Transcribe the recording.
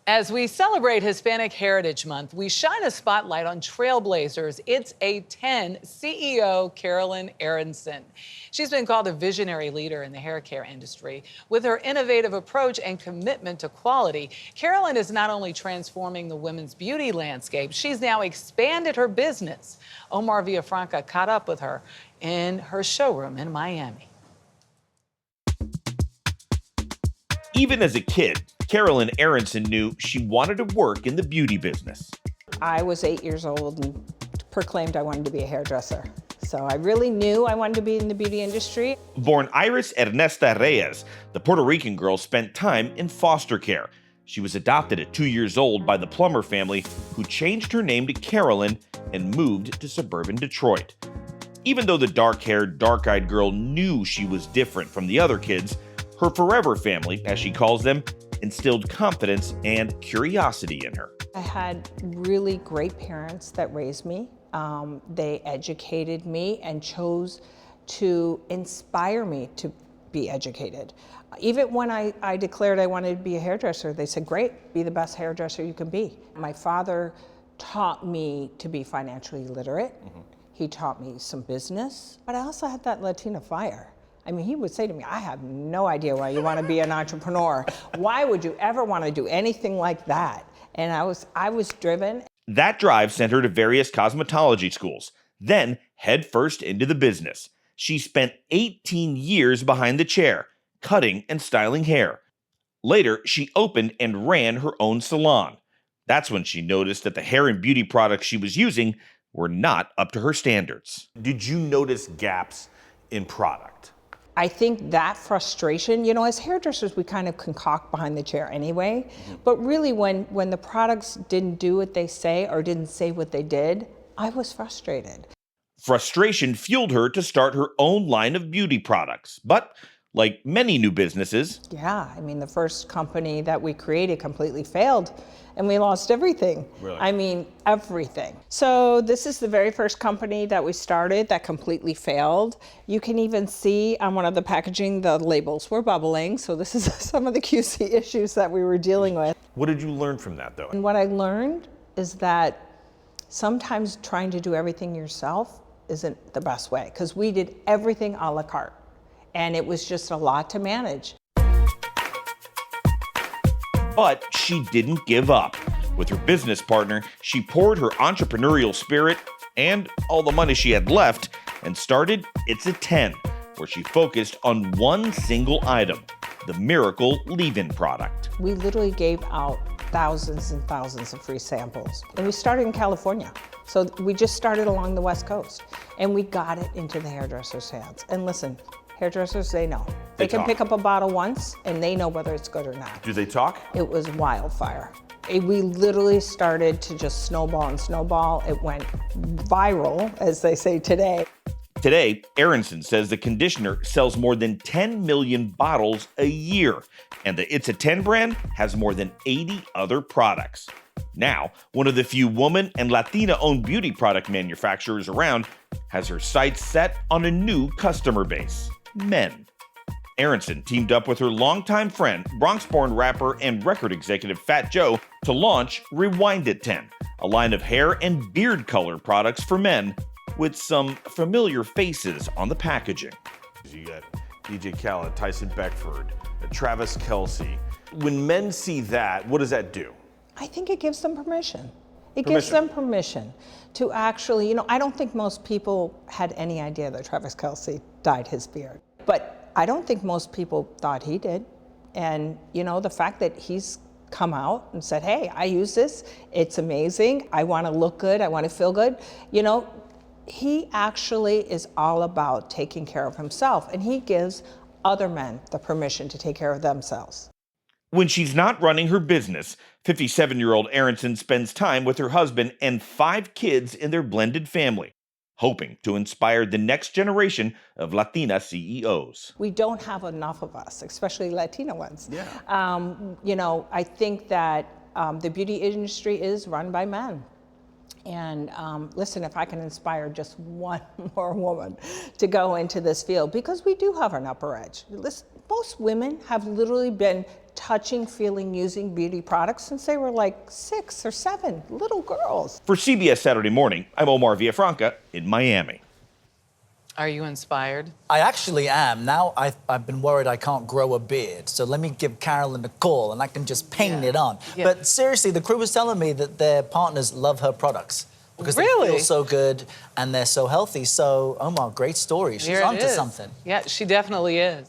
As we celebrate Hispanic Heritage Month, we shine a spotlight on trailblazers. It's a 10 CEO Carolyn Aronson. She's been called a visionary leader in the hair care industry. With her innovative approach and commitment to quality, Carolyn is not only transforming the women's beauty landscape, she's now expanded her business. Omar Villafranca caught up with her in her showroom in Miami. Even as a kid, Carolyn Aronson knew she wanted to work in the beauty business. I was 8 years old and proclaimed I wanted to be a hairdresser. So I really knew I wanted to be in the beauty industry. Born Iris Ernesta Reyes, the Puerto Rican girl spent time in foster care. She was adopted at 2 years old by the Plummer family, who changed her name to Carolyn and moved to suburban Detroit. Even though the dark-haired, dark-eyed girl knew she was different from the other kids, her forever family, as she calls them, instilled confidence and curiosity in her. I had really great parents that raised me. They educated me and chose to inspire me to be educated. Even when I declared I wanted to be a hairdresser, they said, great, be the best hairdresser you can be. My father taught me to be financially literate. He taught me some business, but I also had that Latina fire. I mean, he would say to me, I have no idea why you want to be an entrepreneur. Why would you ever want to do anything like that? And I was driven. That drive sent her to various cosmetology schools, then head first into the business. She spent 18 years behind the chair, cutting and styling hair. Later, she opened and ran her own salon. That's when she noticed that the hair and beauty products she was using were not up to her standards. Did you notice gaps in product? I think that frustration, as hairdressers, we kind of concoct behind the chair anyway, but really when the products didn't do what they say or didn't say what they did, I was frustrated. Frustration fueled her to start her own line of beauty products. But like many new businesses, yeah, I mean, the first company that we created completely failed and we lost everything. Really? I mean, everything. So this is the very first company that we started that completely failed. You can even see on one of the packaging, the labels were bubbling. So this is some of the QC issues that we were dealing with. What did you learn from that, though? And what I learned is that sometimes trying to do everything yourself isn't the best way, because we did everything a la carte. And it was just a lot to manage. But she didn't give up. With her business partner, she poured her entrepreneurial spirit and all the money she had left and started It's a 10, where she focused on one single item, the miracle leave-in product. We literally gave out thousands and thousands of free samples. And we started in California. So we just started along the West Coast. And we got it into the hairdressers' hands. And listen, hairdressers, they know. They can pick up a bottle once and they know whether it's good or not. Do they talk? It was wildfire. We literally started to just snowball and snowball. It went viral, as they say today. Today, Aronson says the conditioner sells more than 10 million bottles a year, and the It's a 10 brand has more than 80 other products. Now, one of the few woman and Latina-owned beauty product manufacturers around has her sights set on a new customer base, men. Aronson teamed up with her longtime friend, Bronx-born rapper and record executive Fat Joe, to launch Rewind It 10, a line of hair and beard color products for men with some familiar faces on the packaging. You got DJ Khaled, Tyson Beckford, Travis Kelce. When men see that, what does that do? I think it gives them permission. It gives them permission to actually, I don't think most people had any idea that Travis Kelce dyed his beard. But I don't think most people thought he did. And, the fact that he's come out and said, hey, I use this, it's amazing, I want to look good, I want to feel good, he actually is all about taking care of himself, and he gives other men the permission to take care of themselves. When she's not running her business, 57-year-old Aronson spends time with her husband and 5 kids in their blended family, hoping to inspire the next generation of Latina CEOs. We don't have enough of us, especially Latina ones. Yeah. I think that the beauty industry is run by men. And listen, if I can inspire just one more woman to go into this field, because we do have an upper edge. Listen, most women have literally been touching, feeling, using beauty products since they were like 6 or 7 little girls. For CBS Saturday Morning, I'm Omar Villafranca in Miami. Are you inspired? I actually am. Now I've been worried I can't grow a beard, so let me give Carolyn a call and I can just paint it on. Yeah. But seriously, the crew was telling me that their partners love her products because they Really? feel so good and they're so healthy. So, Omar, great story. She's Here it onto is. something. Yeah, she definitely is.